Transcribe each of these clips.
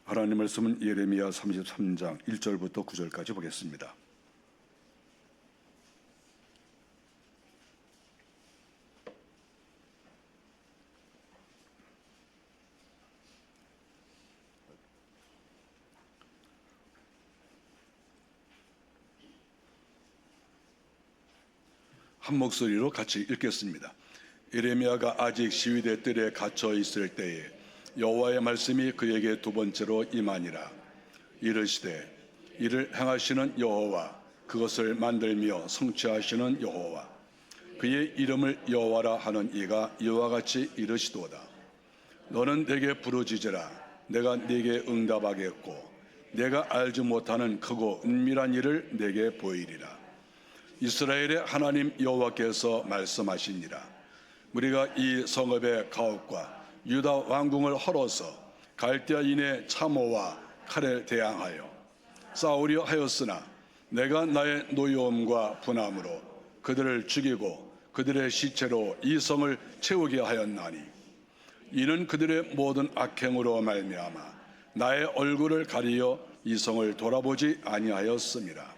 하나님 말씀은 예레미야 33장 1절부터 9절까지 보겠습니다. 한 목소리로 같이 읽겠습니다. 예레미야가 아직 시위대 뜰에 갇혀 있을 때에 여호와의 말씀이 그에게 두 번째로 임하니라. 이르시되 이를 행하시는 여호와, 그것을 만들며 성취하시는 여호와, 그의 이름을 여호와라 하는 이가 이와 같이 이르시도다. 너는 내게 부르짖으라. 내가 네게 응답하겠고 내가 알지 못하는 크고 은밀한 일을 내게 보이리라. 이스라엘의 하나님 여호와께서 말씀하시니라. 우리가 이 성읍의 가옥과 유다 왕궁을 헐어서 갈대아인의 참호와 칼에 대항하여 싸우려 하였으나 내가 나의 노여움과 분함으로 그들을 죽이고 그들의 시체로 이 성을 채우게 하였나니, 이는 그들의 모든 악행으로 말미암아 나의 얼굴을 가리어 이 성을 돌아보지 아니하였음이라.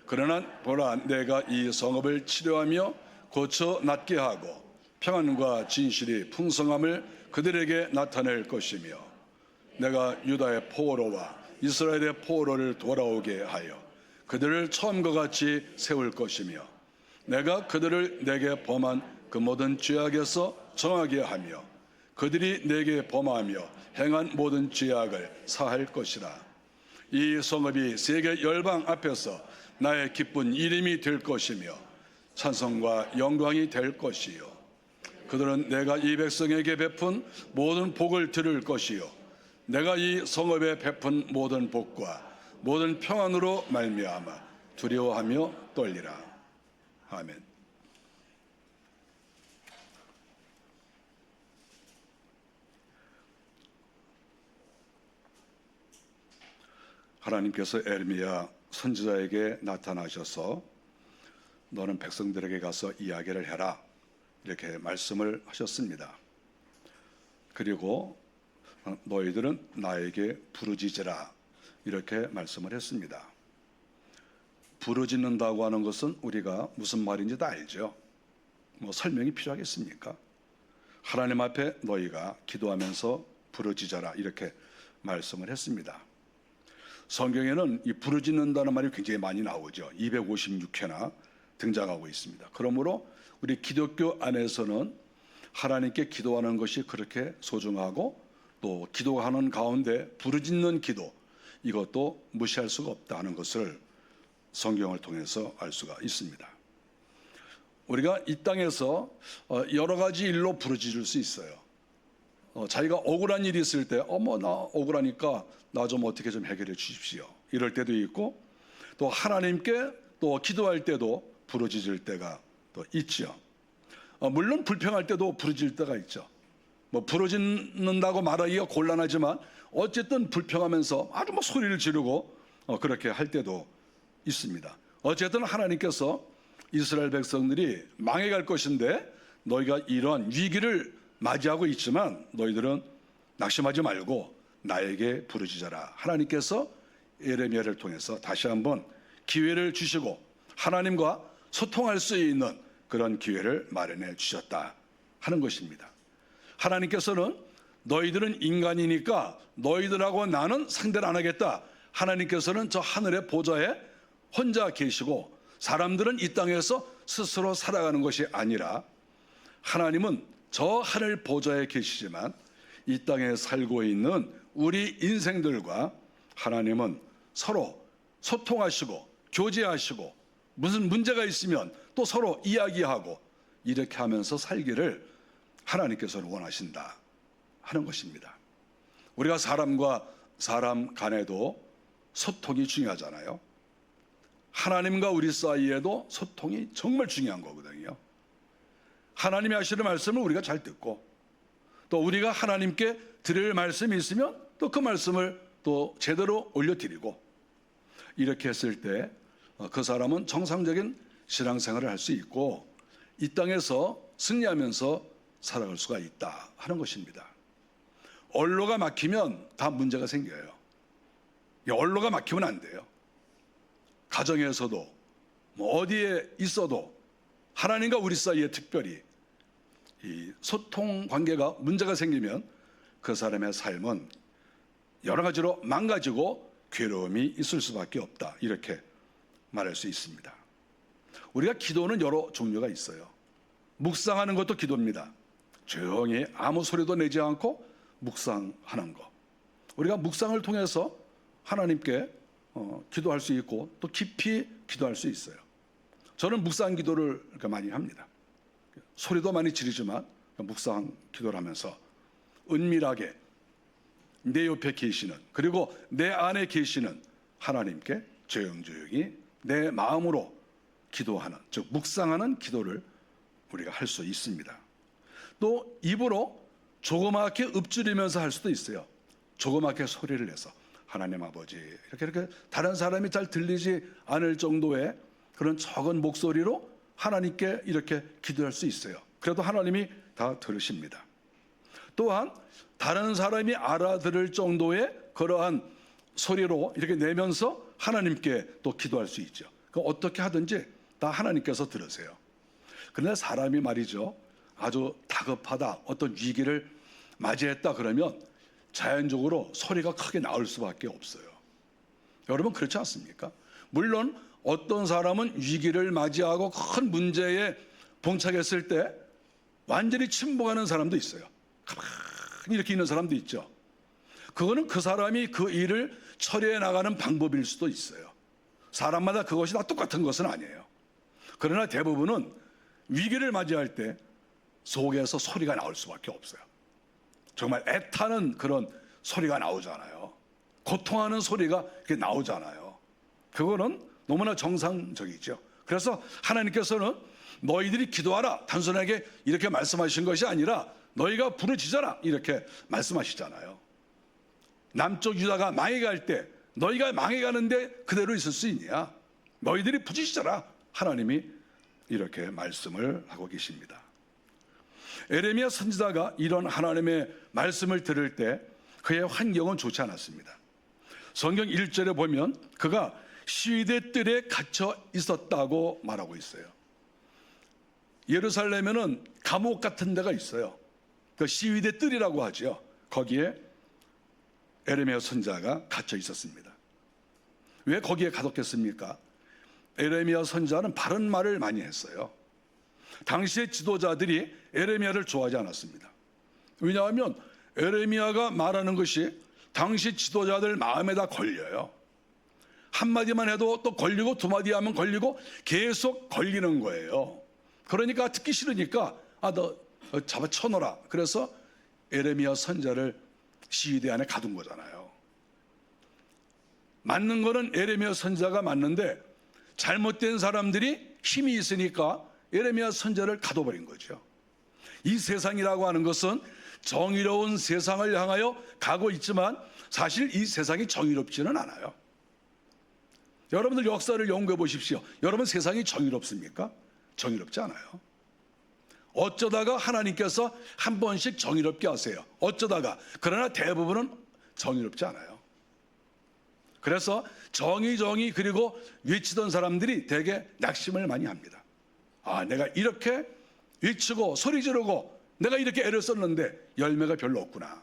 그러나 보라, 내가 이 성읍을 치료하며 고쳐 낫게 하고 평안과 진실이 풍성함을 그들에게 나타낼 것이며, 내가 유다의 포로와 이스라엘의 포로를 돌아오게 하여 그들을 처음과 같이 세울 것이며, 내가 그들을 내게 범한 그 모든 죄악에서 정하게 하며 그들이 내게 범하며 행한 모든 죄악을 사할 것이라. 이 성읍이 세계 열방 앞에서 나의 기쁜 이름이 될 것이며 찬송과 영광이 될 것이요, 그들은 내가 이 백성에게 베푼 모든 복을 들을 것이요, 내가 이 성읍에 베푼 모든 복과 모든 평안으로 말미암아 두려워하며 떨리라. 아멘. 하나님께서 에레미야 선지자에게 나타나셔서 너는 백성들에게 가서 이야기를 해라, 이렇게 말씀을 하셨습니다. 그리고 너희들은 나에게 부르짖으라, 이렇게 말씀을 했습니다. 부르짖는다고 하는 것은 우리가 무슨 말인지 다 알죠. 뭐 설명이 필요하겠습니까? 하나님 앞에 너희가 기도하면서 부르짖어라, 이렇게 말씀을 했습니다. 성경에는 이 부르짖는다는 말이 굉장히 많이 나오죠. 256회나 등장하고 있습니다. 그러므로 우리 기독교 안에서는 하나님께 기도하는 것이 그렇게 소중하고, 또 기도하는 가운데 부르짖는 기도, 이것도 무시할 수가 없다는 것을 성경을 통해서 알 수가 있습니다. 우리가 이 땅에서 여러 가지 일로 부르짖을 수 있어요. 자기가 억울한 일이 있을 때 나 억울하니까 나 좀 어떻게 좀 해결해 주십시오, 이럴 때도 있고, 또 하나님께 또 기도할 때도 부르짖을 때가 또 있죠. 물론 불평할 때도 부르짖을 때가 있죠. 뭐 부르짖는다고 말하기가 곤란하지만 어쨌든 불평하면서 아주 소리를 지르고 그렇게 할 때도 있습니다. 어쨌든 하나님께서 이스라엘 백성들이 망해갈 것인데 너희가 이런 위기를 맞이하고 있지만 너희들은 낙심하지 말고 나에게 부르짖어라. 하나님께서 예레미야를 통해서 다시 한번 기회를 주시고 하나님과 소통할 수 있는 그런 기회를 마련해 주셨다 하는 것입니다. 하나님께서는 너희들은 인간이니까 너희들하고 나는 상대를 안 하겠다. 하나님께서는 저 하늘의 보좌에 혼자 계시고 사람들은 이 땅에서 스스로 살아가는 것이 아니라, 하나님은 저 하늘 보좌에 계시지만 이 땅에 살고 있는 우리 인생들과 하나님은 서로 소통하시고 교제하시고 무슨 문제가 있으면 또 서로 이야기하고 이렇게 하면서 살기를 하나님께서는 원하신다 하는 것입니다. 우리가 사람과 사람 간에도 소통이 중요하잖아요. 하나님과 우리 사이에도 소통이 정말 중요한 거거든요. 하나님이 하시는 말씀을 우리가 잘 듣고, 또 우리가 하나님께 드릴 말씀이 있으면 또 그 말씀을 또 제대로 올려드리고, 이렇게 했을 때 그 사람은 정상적인 신앙생활을 할 수 있고 이 땅에서 승리하면서 살아갈 수가 있다 하는 것입니다. 언로가 막히면 다 문제가 생겨요. 이 언로가 막히면 안 돼요. 가정에서도 뭐 어디에 있어도 하나님과 우리 사이에 특별히 이 소통 관계가 문제가 생기면 그 사람의 삶은 여러 가지로 망가지고 괴로움이 있을 수밖에 없다, 이렇게 말할 수 있습니다. 우리가 기도는 여러 종류가 있어요. 묵상하는 것도 기도입니다. 조용히 아무 소리도 내지 않고 묵상하는 거. 우리가 묵상을 통해서 하나님께 기도할 수 있고 또 깊이 기도할 수 있어요. 저는 묵상 기도를 많이 합니다. 소리도 많이 지르지만 묵상 기도를 하면서 은밀하게 내 옆에 계시는, 그리고 내 안에 계시는 하나님께 조용조용히 내 마음으로 기도하는, 즉 묵상하는 기도를 우리가 할 수 있습니다. 또 입으로 조그맣게 읊조리면서 할 수도 있어요. 조그맣게 소리를 내서 하나님 아버지, 이렇게 다른 사람이 잘 들리지 않을 정도의 그런 적은 목소리로 하나님께 이렇게 기도할 수 있어요. 그래도 하나님이 다 들으십니다. 또한 다른 사람이 알아들을 정도의 그러한 소리로 이렇게 내면서 하나님께 또 기도할 수 있죠. 어떻게 하든지 다 하나님께서 들으세요. 그런데 사람이 말이죠, 아주 다급하다, 어떤 위기를 맞이했다 그러면 자연적으로 소리가 크게 나올 수밖에 없어요. 여러분 그렇지 않습니까? 물론 어떤 사람은 위기를 맞이하고 큰 문제에 봉착했을 때 완전히 침묵하는 사람도 있어요. 가만히 이렇게 있는 사람도 있죠. 그거는 그 사람이 그 일을 처리해 나가는 방법일 수도 있어요. 사람마다 그것이 다 똑같은 것은 아니에요. 그러나 대부분은 위기를 맞이할 때 속에서 소리가 나올 수밖에 없어요. 정말 애타는 그런 소리가 나오잖아요. 고통하는 소리가 이렇게 나오잖아요. 그거는 너무나 정상적이죠. 그래서 하나님께서는 너희들이 기도하라, 단순하게 이렇게 말씀하신 것이 아니라 너희가 부르짖어라, 이렇게 말씀하시잖아요. 남쪽 유다가 망해갈 때 너희가 망해가는데 그대로 있을 수 있냐? 너희들이 부르짖어라, 하나님이 이렇게 말씀을 하고 계십니다. 에레미야 선지자가 이런 하나님의 말씀을 들을 때 그의 환경은 좋지 않았습니다. 성경 1절에 보면 그가 시위대 뜰에 갇혀 있었다고 말하고 있어요. 예루살렘에는 감옥 같은 데가 있어요. 그 시위대 뜰이라고 하죠. 거기에 에레미야 선지자가 갇혀 있었습니다. 왜 거기에 가뒀겠습니까? 에레미야 선지자는 바른 말을 많이 했어요. 당시의 지도자들이 에레미야를 좋아하지 않았습니다. 왜냐하면 에레미야가 말하는 것이 당시 지도자들 마음에다 걸려요. 한마디만 해도 또 걸리고, 두 마디 하면 걸리고, 계속 걸리는 거예요. 그러니까 듣기 싫으니까 너 잡아 쳐놓으라. 그래서 에레미야 선지자를 시위대 안에 가둔 거잖아요. 맞는 거는 에레미야 선지자가 맞는데 잘못된 사람들이 힘이 있으니까 에레미야 선지자를 가둬버린 거죠. 이 세상이라고 하는 것은 정의로운 세상을 향하여 가고 있지만 사실 이 세상이 정의롭지는 않아요. 여러분들 역사를 연구해 보십시오. 여러분 세상이 정의롭습니까? 정의롭지 않아요. 어쩌다가 하나님께서 한 번씩 정의롭게 하세요. 어쩌다가. 그러나 대부분은 정의롭지 않아요. 그래서 정의 그리고 외치던 사람들이 되게 낙심을 많이 합니다. 내가 이렇게 외치고 소리 지르고 내가 이렇게 애를 썼는데 열매가 별로 없구나,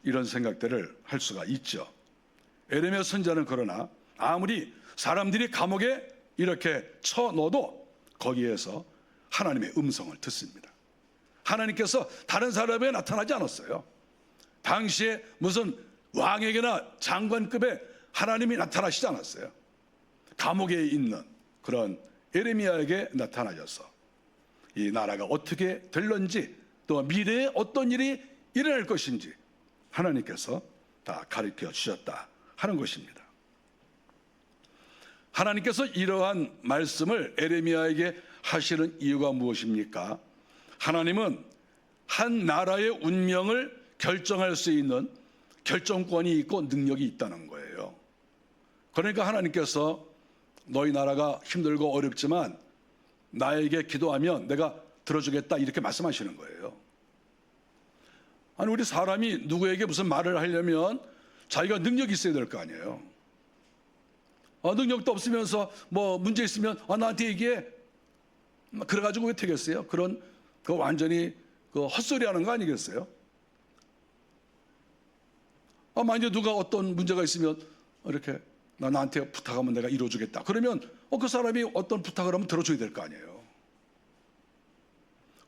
이런 생각들을 할 수가 있죠. 에레미야 선지자는 그러나 아무리 사람들이 감옥에 이렇게 쳐넣어도 거기에서 하나님의 음성을 듣습니다. 하나님께서 다른 사람에게 나타나지 않았어요. 당시에 무슨 왕에게나 장관급의 하나님이 나타나시지 않았어요. 감옥에 있는 그런 에레미야에게 나타나셔서 이 나라가 어떻게 될런지, 또 미래에 어떤 일이 일어날 것인지 하나님께서 다 가르쳐 주셨다 하는 것입니다. 하나님께서 이러한 말씀을 에레미야에게 하시는 이유가 무엇입니까? 하나님은 한 나라의 운명을 결정할 수 있는 결정권이 있고 능력이 있다는 거예요. 그러니까 하나님께서 너희 나라가 힘들고 어렵지만 나에게 기도하면 내가 들어주겠다, 이렇게 말씀하시는 거예요. 아니 우리 사람이 누구에게 무슨 말을 하려면 자기가 능력이 있어야 될 거 아니에요. 능력도 없으면서 뭐 문제 있으면 나한테 얘기해. 그래가지고 왜 되겠어요? 그런 그 완전히 그 헛소리하는 거 아니겠어요? 만약에 누가 어떤 문제가 있으면 이렇게 나한테 부탁하면 내가 이뤄주겠다. 그러면 그 사람이 어떤 부탁을 하면 들어줘야 될 거 아니에요.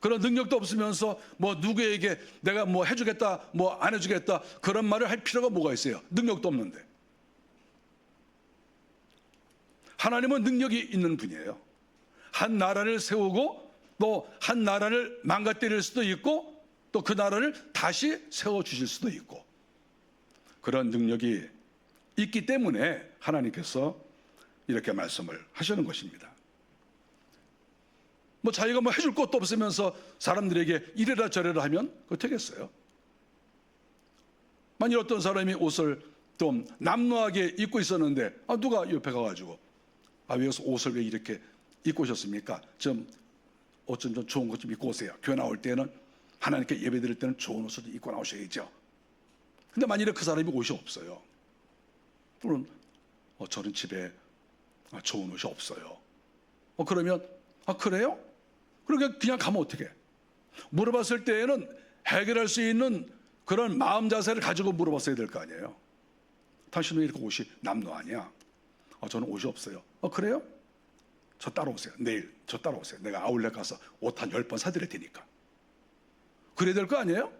그런 능력도 없으면서 뭐 누구에게 내가 뭐 해주겠다, 뭐 안 해주겠다 그런 말을 할 필요가 뭐가 있어요? 능력도 없는데. 하나님은 능력이 있는 분이에요. 한 나라를 세우고 또 한 나라를 망가뜨릴 수도 있고 또 그 나라를 다시 세워주실 수도 있고 그런 능력이 있기 때문에 하나님께서 이렇게 말씀을 하시는 것입니다. 뭐 자기가 뭐 해줄 것도 없으면서 사람들에게 이래라 저래라 하면 그거 되겠어요? 만일 어떤 사람이 옷을 좀 남루하게 입고 있었는데 누가 옆에 가가지고 왜 옷을 왜 이렇게 입고 오셨습니까? 좀 옷 좀 좋은 것 좀 입고 오세요. 교회 나올 때는 하나님께 예배 드릴 때는 좋은 옷을 입고 나오셔야죠. 근데 만일에 그 사람이 옷이 없어요. 또는 저는 집에 좋은 옷이 없어요. 그러면 그래요? 그러니까 그냥 가면 어떡해? 물어봤을 때에는 해결할 수 있는 그런 마음 자세를 가지고 물어봤어야 될 거 아니에요. 당신은 이렇게 옷이 남루 아니야? 저는 옷이 없어요. 그래요? 저 따라오세요. 내일 저 따라오세요. 내가 아울렛 가서 옷 한 10번 사드릴 테니까. 그래야 될 거 아니에요?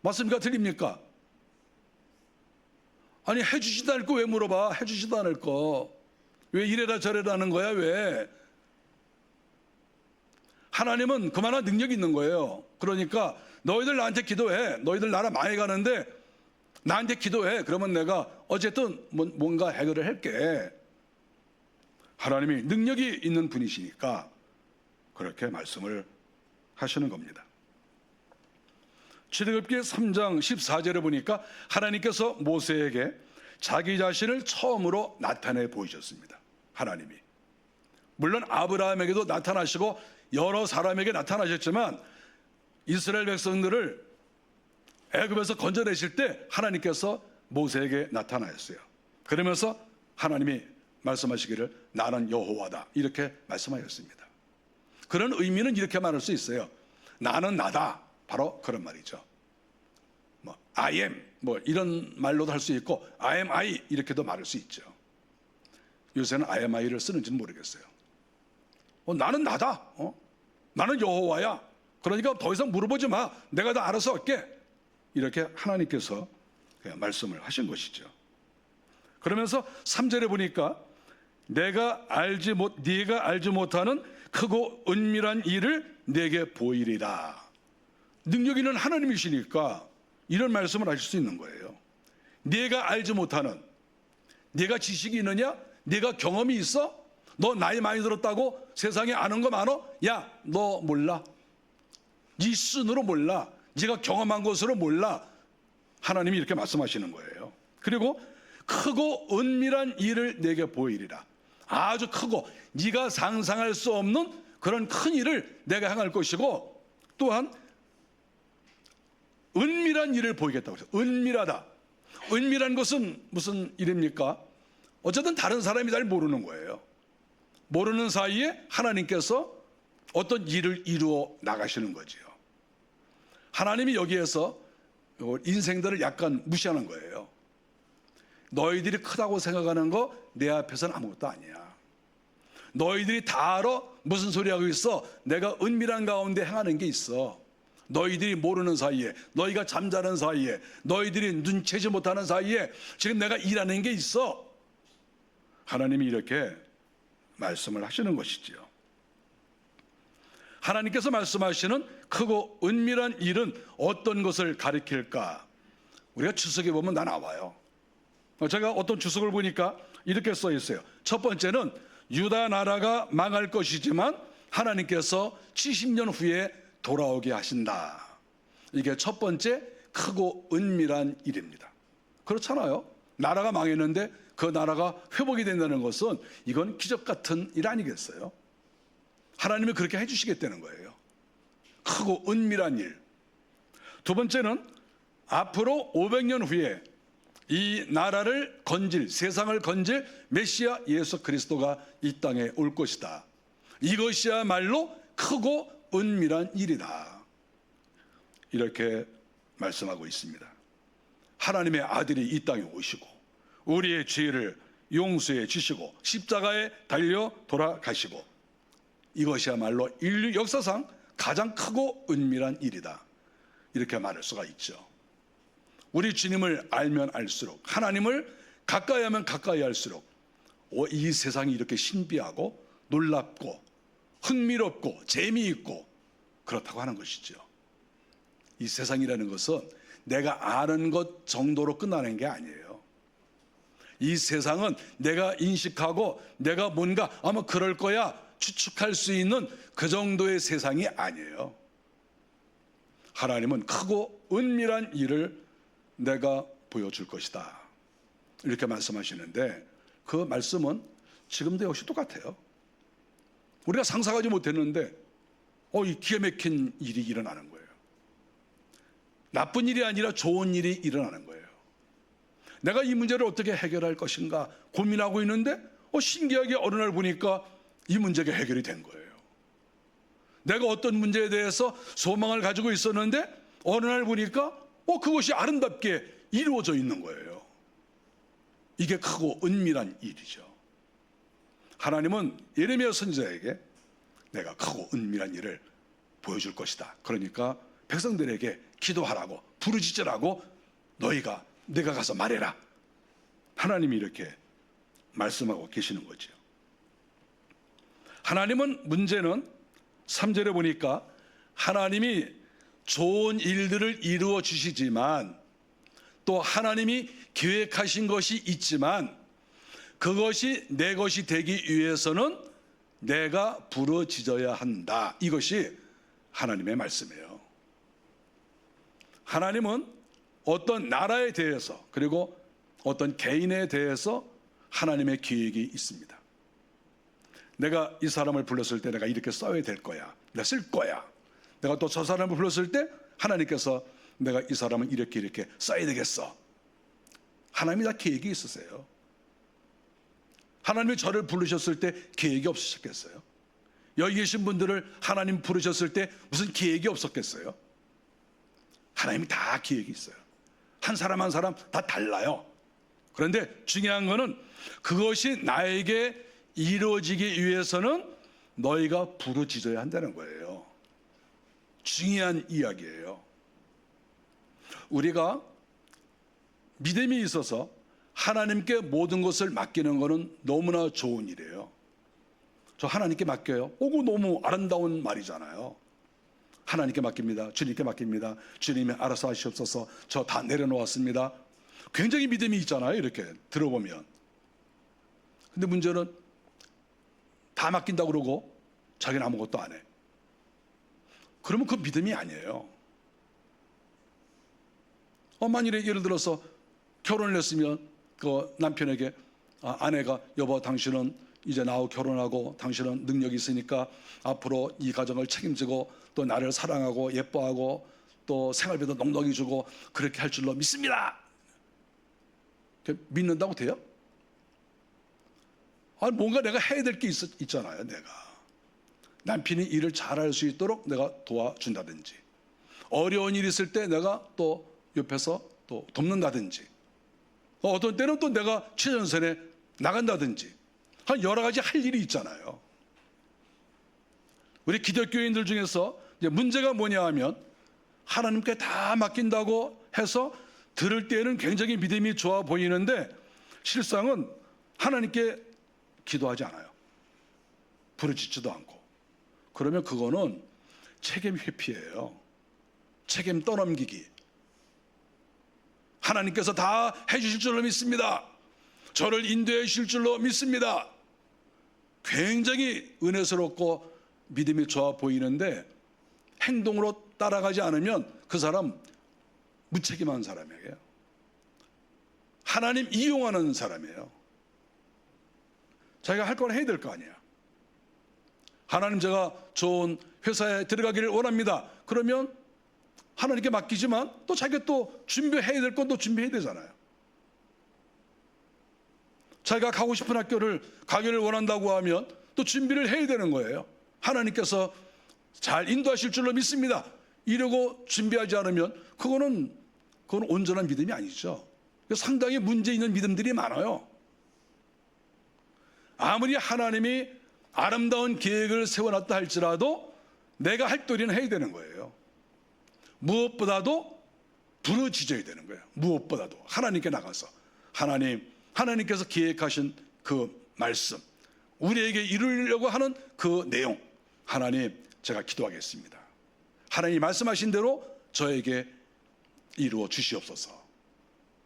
맞습니까? 틀립니까? 아니 해주지도 않을 거 왜 물어봐? 해주지도 않을 거. 왜 이래라 저래라 하는 거야? 왜? 하나님은 그만한 능력이 있는 거예요. 그러니까 너희들 나한테 기도해. 너희들 나라 망해가는데 나한테 기도해. 그러면 내가 어쨌든 뭔가 해결을 할게. 하나님이 능력이 있는 분이시니까 그렇게 말씀을 하시는 겁니다. 출애굽기 3장 14절에 보니까 하나님께서 모세에게 자기 자신을 처음으로 나타내 보이셨습니다. 하나님이. 물론 아브라함에게도 나타나시고 여러 사람에게 나타나셨지만 이스라엘 백성들을 애굽에서 건져내실 때 하나님께서 모세에게 나타나셨어요. 그러면서 하나님이 말씀하시기를 나는 여호와다 이렇게 말씀하셨습니다. 그런 의미는 이렇게 말할 수 있어요. 나는 나다. 바로 그런 말이죠. I am 이런 말로도 할 수 있고 I am I 이렇게도 말할 수 있죠. 요새는 I am I를 쓰는지는 모르겠어요. 나는 나다. 나는 여호와야. 그러니까 더 이상 물어보지 마. 내가 다 알아서 할게. 이렇게 하나님께서 말씀을 하신 것이죠. 그러면서 3절에 보니까 네가 알지 못하는 크고 은밀한 일을 내게 보이리라. 능력 있는 하나님이시니까 이런 말씀을 하실 수 있는 거예요. 네가 알지 못하는, 네가 지식이 있느냐? 네가 경험이 있어? 너 나이 많이 들었다고 세상에 아는 거 많어? 야, 너 몰라. 네 순으로 몰라. 네가 경험한 것으로 몰라. 하나님이 이렇게 말씀하시는 거예요. 그리고 크고 은밀한 일을 내게 보이리라. 아주 크고 네가 상상할 수 없는 그런 큰 일을 내가 행할 것이고 또한 은밀한 일을 보이겠다고 했어요. 은밀하다. 은밀한 것은 무슨 일입니까? 어쨌든 다른 사람이 잘 모르는 거예요. 모르는 사이에 하나님께서 어떤 일을 이루어 나가시는 거지요. 하나님이 여기에서 인생들을 약간 무시하는 거예요. 너희들이 크다고 생각하는 거 내 앞에서는 아무것도 아니야. 너희들이 다 알아? 무슨 소리 하고 있어? 내가 은밀한 가운데 행하는 게 있어. 너희들이 모르는 사이에, 너희가 잠자는 사이에, 너희들이 눈치채지 못하는 사이에 지금 내가 일하는 게 있어. 하나님이 이렇게 말씀을 하시는 것이지요. 하나님께서 말씀하시는 크고 은밀한 일은 어떤 것을 가리킬까? 우리가 주석에 보면 다 나와요. 제가 어떤 주석을 보니까 이렇게 써 있어요. 첫 번째는 유다 나라가 망할 것이지만 하나님께서 70년 후에 돌아오게 하신다. 이게 첫 번째 크고 은밀한 일입니다. 그렇잖아요. 나라가 망했는데 그 나라가 회복이 된다는 것은 이건 기적 같은 일 아니겠어요? 하나님이 그렇게 해주시겠다는 거예요. 크고 은밀한 일. 두 번째는 앞으로 500년 후에 이 나라를 건질, 세상을 건질 메시아 예수 그리스도가 이 땅에 올 것이다. 이것이야말로 크고 은밀한 일이다. 이렇게 말씀하고 있습니다. 하나님의 아들이 이 땅에 오시고 우리의 죄를 용서해 주시고 십자가에 달려 돌아가시고, 이것이야말로 인류 역사상 가장 크고 은밀한 일이다. 이렇게 말할 수가 있죠. 우리 주님을 알면 알수록, 하나님을 가까이 하면 가까이 할수록 이 세상이 이렇게 신비하고 놀랍고 흥미롭고 재미있고 그렇다고 하는 것이죠. 이 세상이라는 것은 내가 아는 것 정도로 끝나는 게 아니에요. 이 세상은 내가 인식하고 내가 뭔가 아마 그럴 거야 추측할 수 있는 그 정도의 세상이 아니에요. 하나님은 크고 은밀한 일을 내가 보여줄 것이다. 이렇게 말씀하시는데 그 말씀은 지금도 역시 똑같아요. 우리가 상상하지 못했는데 이 기가 막힌 일이 일어나는 거예요. 나쁜 일이 아니라 좋은 일이 일어나는 거예요. 내가 이 문제를 어떻게 해결할 것인가 고민하고 있는데 신기하게 어느 날 보니까 이 문제가 해결이 된 거예요. 내가 어떤 문제에 대해서 소망을 가지고 있었는데 어느 날 보니까 그것이 아름답게 이루어져 있는 거예요. 이게 크고 은밀한 일이죠. 하나님은 예레미야 선지자에게 내가 크고 은밀한 일을 보여줄 것이다. 그러니까 백성들에게 기도하라고 부르짖으라고 내가 가서 말해라. 하나님이 이렇게 말씀하고 계시는 거죠. 하나님은 문제는 3절에 보니까 하나님이 좋은 일들을 이루어 주시지만 또 하나님이 계획하신 것이 있지만 그것이 내 것이 되기 위해서는 내가 부르짖어야 한다. 이것이 하나님의 말씀이에요. 하나님은 어떤 나라에 대해서 그리고 어떤 개인에 대해서 하나님의 계획이 있습니다. 내가 이 사람을 불렀을 때 내가 이렇게 써야 될 거야. 내가 쓸 거야. 내가 또 저 사람을 불렀을 때 하나님께서 내가 이 사람은 이렇게 써야 되겠어. 하나님이 다 계획이 있으세요. 하나님이 저를 부르셨을 때 계획이 없으셨겠어요? 여기 계신 분들을 하나님 부르셨을 때 무슨 계획이 없었겠어요? 하나님이 다 계획이 있어요. 한 사람 한 사람 다 달라요. 그런데 중요한 거는 그것이 나에게 이루어지기 위해서는 너희가 부르짖어야 한다는 거예요. 중요한 이야기예요. 우리가 믿음이 있어서 하나님께 모든 것을 맡기는 것은 너무나 좋은 일이에요. 저 하나님께 맡겨요. 그거 너무 아름다운 말이잖아요. 하나님께 맡깁니다. 주님께 맡깁니다. 주님이 알아서 하시옵소서. 저 다 내려놓았습니다. 굉장히 믿음이 있잖아요. 이렇게 들어보면. 근데 문제는 다 맡긴다고 그러고 자기는 아무것도 안 해. 그러면 그 믿음이 아니에요. 만일에 예를 들어서 결혼을 했으면 그 남편에게 아내가 여보 당신은 이제 나하고 결혼하고 당신은 능력이 있으니까 앞으로 이 가정을 책임지고 또 나를 사랑하고 예뻐하고 또 생활비도 넉넉히 주고 그렇게 할 줄로 믿습니다. 믿는다고 돼요? 뭔가 내가 해야 될 게 있잖아요. 내가 남편이 일을 잘할 수 있도록 내가 도와준다든지 어려운 일이 있을 때 내가 또 옆에서 또 돕는다든지 어떤 때는 또 내가 최전선에 나간다든지 여러 가지 할 일이 있잖아요. 우리 기독교인들 중에서 이제 문제가 뭐냐 하면 하나님께 다 맡긴다고 해서 들을 때는 굉장히 믿음이 좋아 보이는데 실상은 하나님께 기도하지 않아요. 부르짖지도 않고. 그러면 그거는 책임 회피예요. 책임 떠넘기기. 하나님께서 다 해주실 줄로 믿습니다. 저를 인도해 주실 줄로 믿습니다. 굉장히 은혜스럽고 믿음이 좋아 보이는데 행동으로 따라가지 않으면 그 사람 무책임한 사람이에요. 하나님 이용하는 사람이에요. 자기가 할 걸 해야 될 거 아니야. 하나님 제가 좋은 회사에 들어가기를 원합니다. 그러면 하나님께 맡기지만 또 자기가 또 준비해야 될 건 또 준비해야 되잖아요. 자기가 가고 싶은 학교를 가기를 원한다고 하면 또 준비를 해야 되는 거예요. 하나님께서 잘 인도하실 줄로 믿습니다. 이러고 준비하지 않으면 그건 온전한 믿음이 아니죠. 상당히 문제 있는 믿음들이 많아요. 아무리 하나님이 아름다운 계획을 세워놨다 할지라도 내가 할 도리는 해야 되는 거예요. 무엇보다도 부르짖어야 되는 거예요. 무엇보다도 하나님께 나가서 하나님께서 계획하신 그 말씀, 우리에게 이루려고 하는 그 내용, 하나님 제가 기도하겠습니다. 하나님 말씀하신 대로 저에게 이루어 주시옵소서.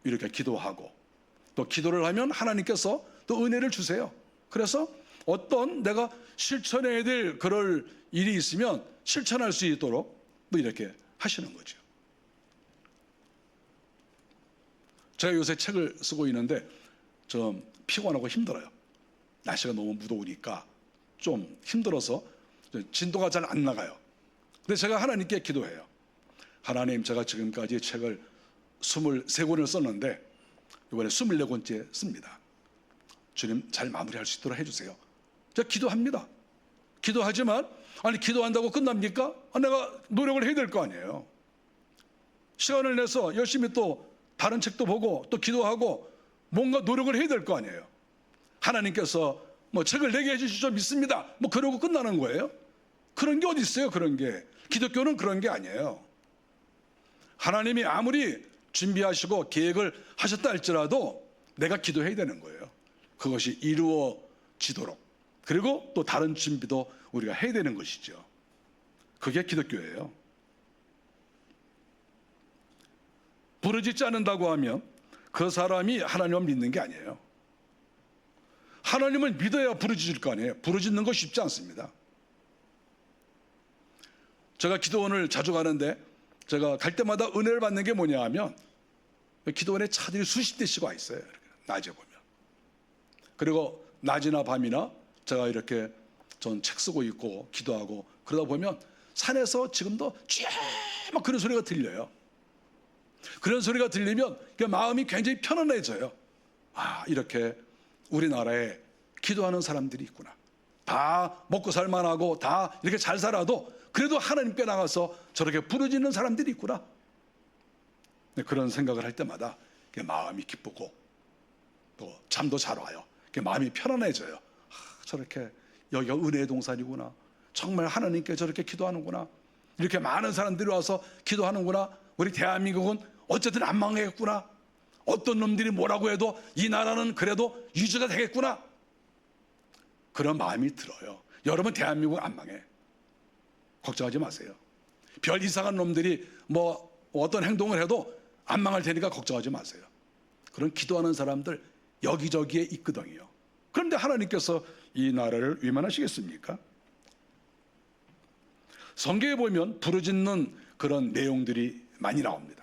이렇게 기도하고 또 기도를 하면 하나님께서 또 은혜를 주세요. 그래서 어떤 내가 실천해야 될 그럴 일이 있으면 실천할 수 있도록 뭐 이렇게 하시는 거죠. 제가 요새 책을 쓰고 있는데 좀 피곤하고 힘들어요. 날씨가 너무 무더우니까 좀 힘들어서 진도가 잘 안 나가요. 근데 제가 하나님께 기도해요. 하나님, 제가 지금까지 책을 23권을 썼는데 이번에 24권째 씁니다. 주님 잘 마무리할 수 있도록 해주세요. 제가 기도합니다. 기도하지만 기도한다고 끝납니까? 내가 노력을 해야 될 거 아니에요. 시간을 내서 열심히 또 다른 책도 보고 또 기도하고 뭔가 노력을 해야 될 거 아니에요. 하나님께서 뭐 책을 내게 해주실 줄 믿습니다. 뭐 그러고 끝나는 거예요? 그런 게 어디 있어요? 그런 게. 기독교는 그런 게 아니에요. 하나님이 아무리 준비하시고 계획을 하셨다 할지라도 내가 기도해야 되는 거예요. 그것이 이루어지도록. 그리고 또 다른 준비도 우리가 해야 되는 것이죠. 그게 기독교예요. 부르짖지 않는다고 하면 그 사람이 하나님을 믿는 게 아니에요. 하나님을 믿어야 부르짖을 거 아니에요. 부르짖는 거 쉽지 않습니다. 제가 기도원을 자주 가는데 제가 갈 때마다 은혜를 받는 게 뭐냐 하면 기도원에 차들이 수십 대씩 와 있어요. 이렇게 낮에 보면. 그리고 낮이나 밤이나 제가 이렇게 전 책 쓰고 있고 기도하고 그러다 보면 산에서 지금도 막 그런 소리가 들려요. 그런 소리가 들리면 마음이 굉장히 편안해져요. 이렇게 우리나라에 기도하는 사람들이 있구나. 다 먹고 살만하고 다 이렇게 잘 살아도 그래도 하나님께 나가서 저렇게 부르짖는 사람들이 있구나. 그런 생각을 할 때마다 마음이 기쁘고 또 잠도 잘 와요. 마음이 편안해져요. 저렇게 여기가 은혜의 동산이구나. 정말 하나님께 저렇게 기도하는구나. 이렇게 많은 사람들이 와서 기도하는구나. 우리 대한민국은 어쨌든 안 망하겠구나. 어떤 놈들이 뭐라고 해도 이 나라는 그래도 유지가 되겠구나. 그런 마음이 들어요. 여러분, 대한민국 안 망해. 걱정하지 마세요. 별 이상한 놈들이 뭐 어떤 행동을 해도 안 망할 테니까 걱정하지 마세요. 그런 기도하는 사람들 여기저기에 있거든요. 그런데 하나님께서 이 나라를 위만하시겠습니까? 성경에 보면 부르짖는 그런 내용들이 많이 나옵니다.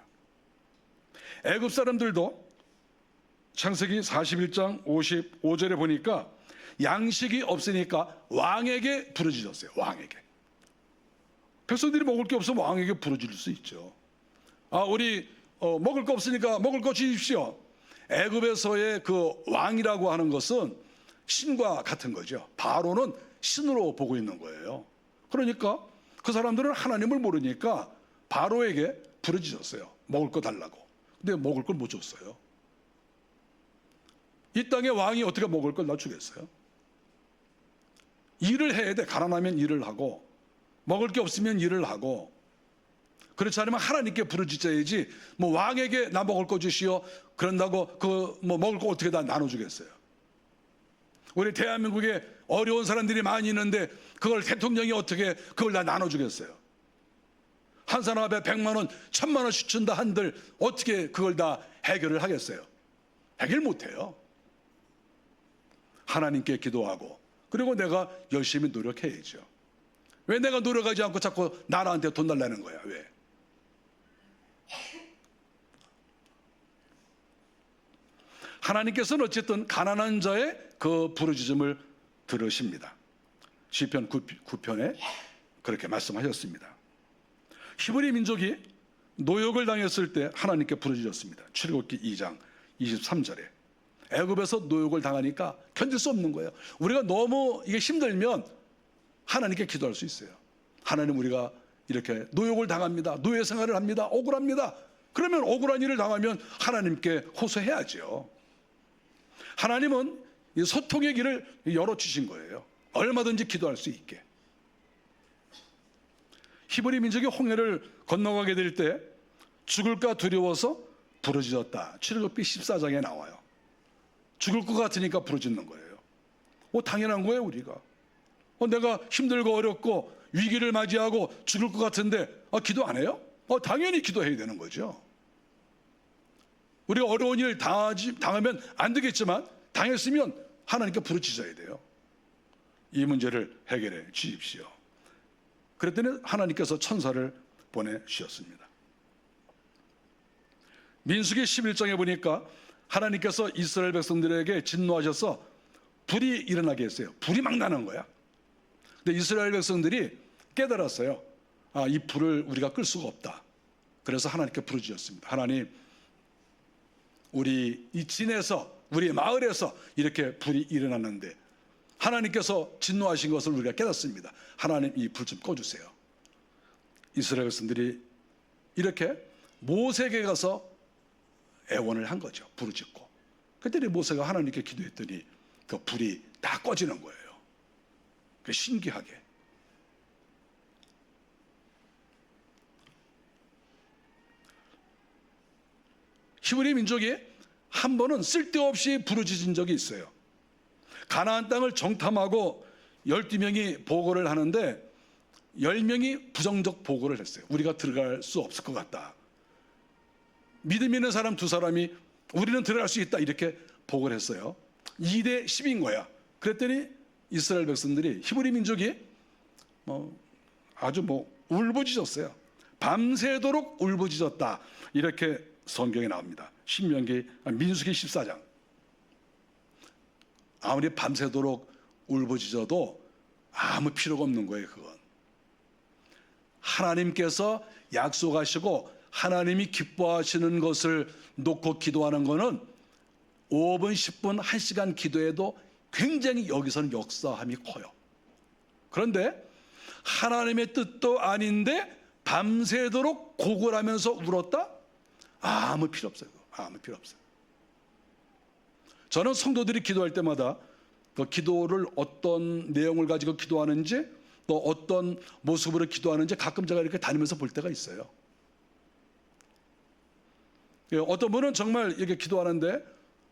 애굽 사람들도 창세기 41장 55절에 보니까 양식이 없으니까 왕에게 부르짖었어요. 왕에게. 백성들이 먹을 게 없으면 왕에게 부르짖을 수 있죠. 우리 먹을 거 없으니까 먹을 거 주십시오. 애굽에서의 그 왕이라고 하는 것은 신과 같은 거죠. 바로는 신으로 보고 있는 거예요. 그러니까 그 사람들은 하나님을 모르니까 바로에게 부르짖었어요. 먹을 거 달라고. 근데 먹을 걸 못 줬어요. 이 땅의 왕이 어떻게 먹을 걸 나 주겠어요? 일을 해야 돼. 가난하면 일을 하고 먹을 게 없으면 일을 하고. 그렇지 않으면 하나님께 부르짖어야지. 뭐 왕에게 나 먹을 거 주시오 그런다고 그 뭐 먹을 거 어떻게 다 나눠주겠어요? 우리 대한민국에 어려운 사람들이 많이 있는데 그걸 대통령이 어떻게 그걸 다 나눠주겠어요? 한 사람 앞에 100만 원, 1000만 원씩 준다 한들 어떻게 그걸 다 해결을 하겠어요? 해결 못해요. 하나님께 기도하고 그리고 내가 열심히 노력해야죠. 왜 내가 노력하지 않고 자꾸 나라한테 돈 달라는 거야? 왜? 하나님께서는 어쨌든 가난한 자의 그 부르짖음을 들으십니다. 시편 9편에 그렇게 말씀하셨습니다. 히브리 민족이 노역을 당했을 때 하나님께 부르짖었습니다. 출애굽기 2장 23절에 애굽에서 노역을 당하니까 견딜 수 없는 거예요. 우리가 너무 이게 힘들면 하나님께 기도할 수 있어요. 하나님, 우리가 이렇게 노역을 당합니다. 노예 생활을 합니다. 억울합니다. 그러면 억울한 일을 당하면 하나님께 호소해야죠. 하나님은 이 소통의 길을 열어주신 거예요. 얼마든지 기도할 수 있게. 히브리 민족이 홍해를 건너가게 될 때 죽을까 두려워서 부르짖었다. 출애굽기 14장에 나와요. 죽을 것 같으니까 부르짖는 거예요. 당연한 거예요, 우리가. 내가 힘들고 어렵고 위기를 맞이하고 죽을 것 같은데 기도 안 해요? 당연히 기도해야 되는 거죠. 우리가 어려운 일 당하면 안 되겠지만 당했으면 하나님께 부르짖어야 돼요. 이 문제를 해결해 주십시오. 그랬더니 하나님께서 천사를 보내주셨습니다. 민수기 11장에 보니까 하나님께서 이스라엘 백성들에게 진노하셔서 불이 일어나게 했어요. 불이 막 나는 거야. 근데 이스라엘 백성들이 깨달았어요. 이 불을 우리가 끌 수가 없다. 그래서 하나님께 부르짖었습니다. 하나님, 우리 이 진에서, 우리 마을에서 이렇게 불이 일어났는데 하나님께서 진노하신 것을 우리가 깨닫습니다. 하나님, 이 불 좀 꺼주세요. 이스라엘 백성들이 이렇게 모세에게 가서 애원을 한 거죠. 부르짖고. 그랬더니 모세가 하나님께 기도했더니 그 불이 다 꺼지는 거예요. 신기하게. 히브리 민족이 한 번은 쓸데없이 부르짖은 적이 있어요. 가나안 땅을 정탐하고 12명이 보고를 하는데 10명이 부정적 보고를 했어요. 우리가 들어갈 수 없을 것 같다. 믿음 있는 사람 2사람이 우리는 들어갈 수 있다, 이렇게 보고를 했어요. 2대 10인 거야. 그랬더니 이스라엘 백성들이, 히브리 민족이 아주 울부짖었어요. 밤새도록 울부짖었다, 이렇게 성경에 나옵니다. 민수기 14장. 아무리 밤새도록 울부짖어도 아무 필요가 없는 거예요. 그건 하나님께서 약속하시고 하나님이 기뻐하시는 것을 놓고 기도하는 거는 5분, 10분, 1시간 기도해도 굉장히 여기서는 역사함이 커요. 그런데 하나님의 뜻도 아닌데 밤새도록 고걸하면서 울었다? 아무 필요 없어요. 아무 필요 없어요. 저는 성도들이 기도할 때마다 그 기도를 어떤 내용을 가지고 기도하는지, 또 어떤 모습으로 기도하는지 가끔 제가 이렇게 다니면서 볼 때가 있어요. 어떤 분은 정말 이렇게 기도하는데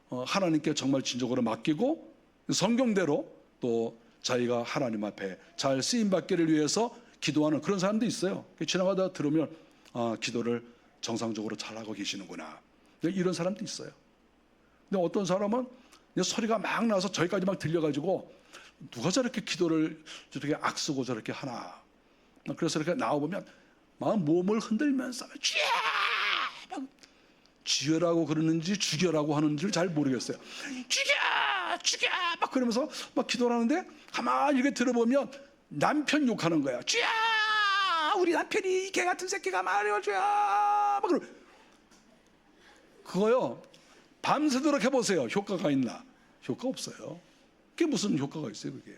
하나님께 정말 진정으로 맡기고 성경대로 또 자기가 하나님 앞에 잘 쓰임받기를 위해서 기도하는 그런 사람도 있어요. 지나가다 들으면 기도를 정상적으로 잘하고 계시는구나, 이런 사람도 있어요. 근데 어떤 사람은 소리가 막 나서 저기까지 막 들려가지고 누가 저렇게 기도를 저렇게 악쓰고 저렇게 하나. 그래서 이렇게 나와보면 막 몸을 흔들면서 막 죽여라고 그러는지 죽여라고 하는지를 잘 모르겠어요. 죽여 막 그러면서 막 기도를 하는데 가만히 이렇게 들어보면 남편 욕하는 거야. 주여, 우리 남편이 개 같은 새끼가 말이야, 주여. 막 그거요, 밤새도록 해보세요. 효과가 있나? 효과 없어요. 그게 무슨 효과가 있어요, 그게.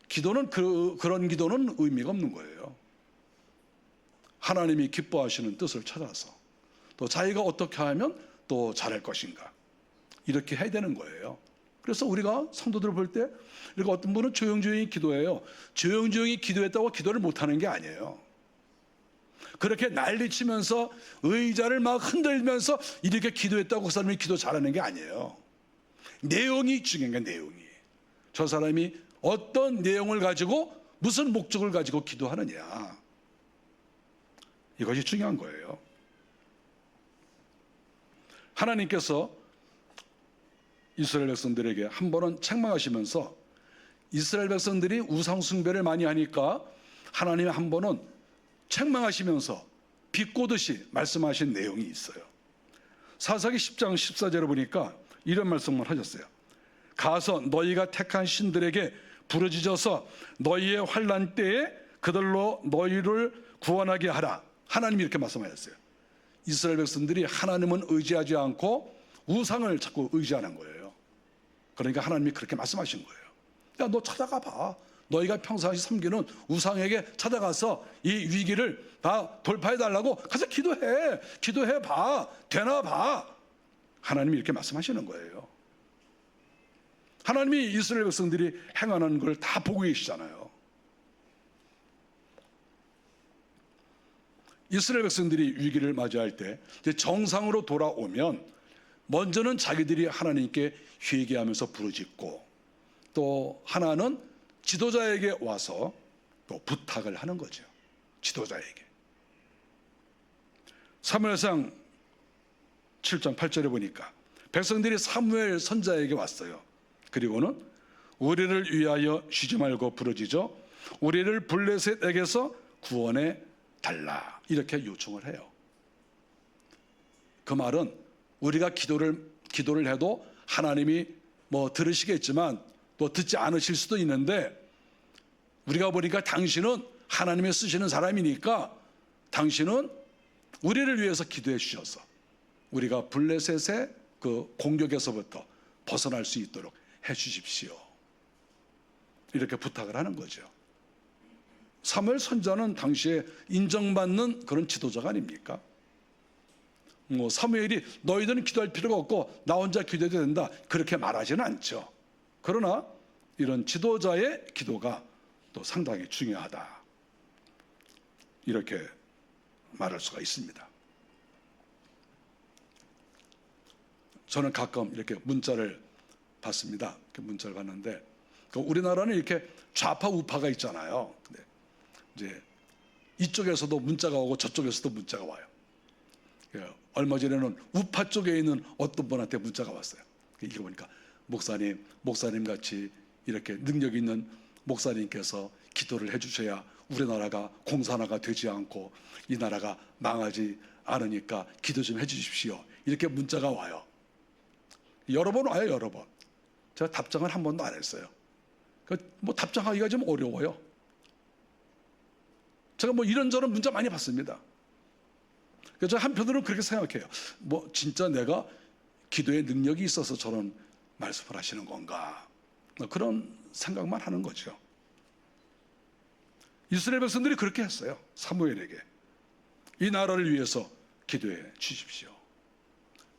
기도는 그런 기도는 의미가 없는 거예요. 하나님이 기뻐하시는 뜻을 찾아서 또 자기가 어떻게 하면 또 잘할 것인가, 이렇게 해야 되는 거예요. 그래서 우리가 성도들을 볼 때 이렇게 어떤 분은 조용조용히 기도해요. 조용조용히 기도했다고 기도를 못하는 게 아니에요. 그렇게 난리치면서 의자를 막 흔들면서 이렇게 기도했다고 그 사람이 기도 잘하는 게 아니에요. 내용이 중요한 게, 내용이. 저 사람이 어떤 내용을 가지고 무슨 목적을 가지고 기도하느냐, 이것이 중요한 거예요. 하나님께서 이스라엘 백성들에게 한 번은 책망하시면서 이스라엘 백성들이 우상 숭배를 많이 하니까 하나님이 한 번은 책망하시면서 비꼬듯이 말씀하신 내용이 있어요. 사사기 10장 14절에 보니까 이런 말씀을 하셨어요. 가서 너희가 택한 신들에게 부르짖어서 너희의 환난 때에 그들로 너희를 구원하게 하라. 하나님이 이렇게 말씀하셨어요. 이스라엘 백성들이 하나님은 의지하지 않고 우상을 자꾸 의지하는 거예요. 그러니까 하나님이 그렇게 말씀하신 거예요. 야, 너 찾아가 봐. 너희가 평상시 섬기는 우상에게 찾아가서 이 위기를 다 돌파해 달라고 가서 기도해 봐. 되나 봐. 하나님이 이렇게 말씀하시는 거예요. 하나님이 이스라엘 백성들이 행하는 걸 다 보고 계시잖아요. 이스라엘 백성들이 위기를 맞이할 때 이제 정상으로 돌아오면 먼저는 자기들이 하나님께 회개하면서 부르짖고, 또 하나는 지도자에게 와서 또 부탁을 하는 거죠. 지도자에게. 사무엘상 7장 8절에 보니까 백성들이 사무엘 선자에게 왔어요. 그리고는 우리를 위하여 쉬지 말고 부르짖어 우리를 블레셋에게서 구원해 달라, 이렇게 요청을 해요. 그 말은 우리가 기도를 해도 하나님이 뭐 들으시겠지만 또 듣지 않으실 수도 있는데, 우리가 보니까 당신은 하나님의 쓰시는 사람이니까 당신은 우리를 위해서 기도해 주셔서 우리가 블레셋의 그 공격에서부터 벗어날 수 있도록 해 주십시오, 이렇게 부탁을 하는 거죠. 사무엘 선자는 당시에 인정받는 그런 지도자가 아닙니까? 사무엘이 너희들은 기도할 필요가 없고 나 혼자 기도해도 된다, 그렇게 말하지는 않죠. 그러나 이런 지도자의 기도가 또 상당히 중요하다, 이렇게 말할 수가 있습니다. 저는 가끔 이렇게 문자를 받습니다. 문자를 받는데 우리나라는 이렇게 좌파 우파가 있잖아요. 근데 이제 이쪽에서도 문자가 오고 저쪽에서도 문자가 와요. 얼마 전에는 우파 쪽에 있는 어떤 분한테 문자가 왔어요. 읽어보니까 목사님 같이 이렇게 능력 있는 목사님께서 기도를 해주셔야 우리나라가 공산화가 되지 않고 이 나라가 망하지 않으니까 기도 좀 해주십시오, 이렇게 문자가 와요. 여러 번 와요, 여러 번. 제가 답장을 한 번도 안 했어요. 뭐 답장하기가 좀 어려워요. 제가 뭐 이런저런 문자 많이 받습니다. 그래서 한편으로는 그렇게 생각해요. 뭐 진짜 내가 기도의 능력이 있어서 저런 말씀을 하시는 건가, 그런 생각만 하는 거죠. 이스라엘 백성들이 그렇게 했어요. 사무엘에게 이 나라를 위해서 기도해 주십시오,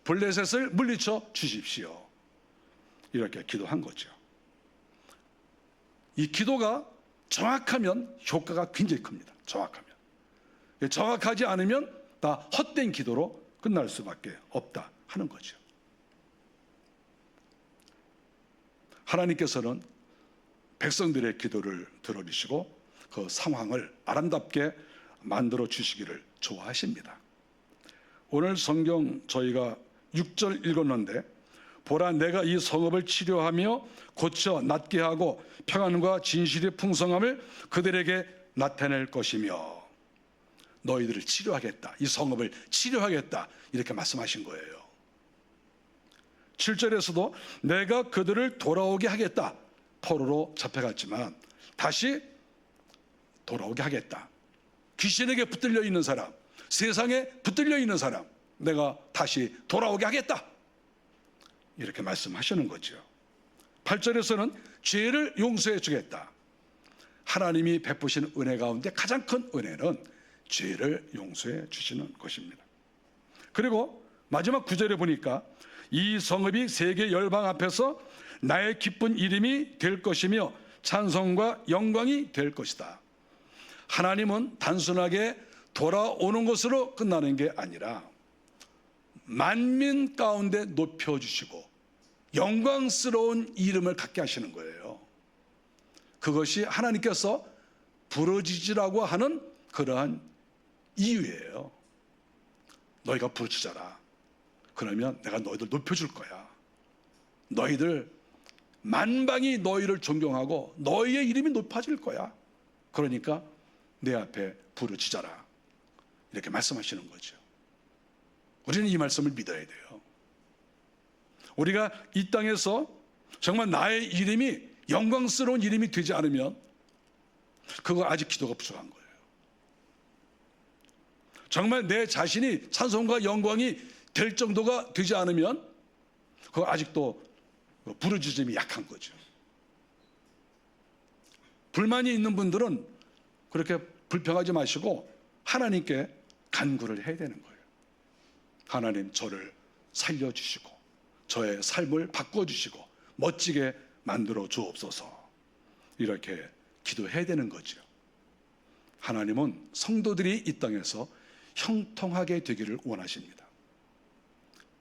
블레셋을 물리쳐 주십시오, 이렇게 기도한 거죠. 이 기도가 정확하면 효과가 굉장히 큽니다. 정확하지 않으면 다 헛된 기도로 끝날 수밖에 없다 하는 거죠. 하나님께서는 백성들의 기도를 들어주시고 그 상황을 아름답게 만들어 주시기를 좋아하십니다. 오늘 성경 저희가 6절 읽었는데, 보라 내가 이 성읍을 치료하며 고쳐 낫게 하고 평안과 진실의 풍성함을 그들에게 나타낼 것이며, 너희들을 치료하겠다, 이 성읍을 치료하겠다, 이렇게 말씀하신 거예요. 7절에서도 내가 그들을 돌아오게 하겠다, 포로로 잡혀갔지만 다시 돌아오게 하겠다. 귀신에게 붙들려 있는 사람, 세상에 붙들려 있는 사람, 내가 다시 돌아오게 하겠다, 이렇게 말씀하시는 거죠. 8절에서는 죄를 용서해 주겠다. 하나님이 베푸신 은혜 가운데 가장 큰 은혜는 죄를 용서해 주시는 것입니다. 그리고 마지막 9절에 보니까 이 성읍이 세계 열방 앞에서 나의 기쁜 이름이 될 것이며 찬송과 영광이 될 것이다. 하나님은 단순하게 돌아오는 것으로 끝나는 게 아니라 만민 가운데 높여주시고 영광스러운 이름을 갖게 하시는 거예요. 그것이 하나님께서 부르짖으라고 하는 그러한 이유예요. 너희가 부르짖어라. 그러면 내가 너희들 높여줄 거야. 너희들 만방이 너희를 존경하고 너희의 이름이 높아질 거야. 그러니까 내 앞에 부르짖어라, 이렇게 말씀하시는 거죠. 우리는 이 말씀을 믿어야 돼요. 우리가 이 땅에서 정말 나의 이름이 영광스러운 이름이 되지 않으면 그거 아직 기도가 부족한 거예요. 정말 내 자신이 찬송과 영광이 될 정도가 되지 않으면 그거 아직도 부르짖음이 약한 거죠. 불만이 있는 분들은 그렇게 불평하지 마시고 하나님께 간구를 해야 되는 거예요. 하나님, 저를 살려주시고 저의 삶을 바꿔주시고 멋지게 만들어 주옵소서, 이렇게 기도해야 되는 거죠. 하나님은 성도들이 이 땅에서 형통하게 되기를 원하십니다.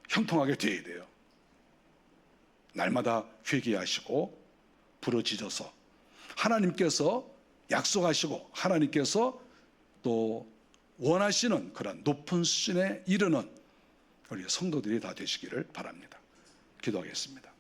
형통하게 되어야 돼요. 날마다 회개하시고 부르짖어서 하나님께서 약속하시고 하나님께서 또 원하시는 그런 높은 수준에 이르는 우리 성도들이 다 되시기를 바랍니다. 기도하겠습니다.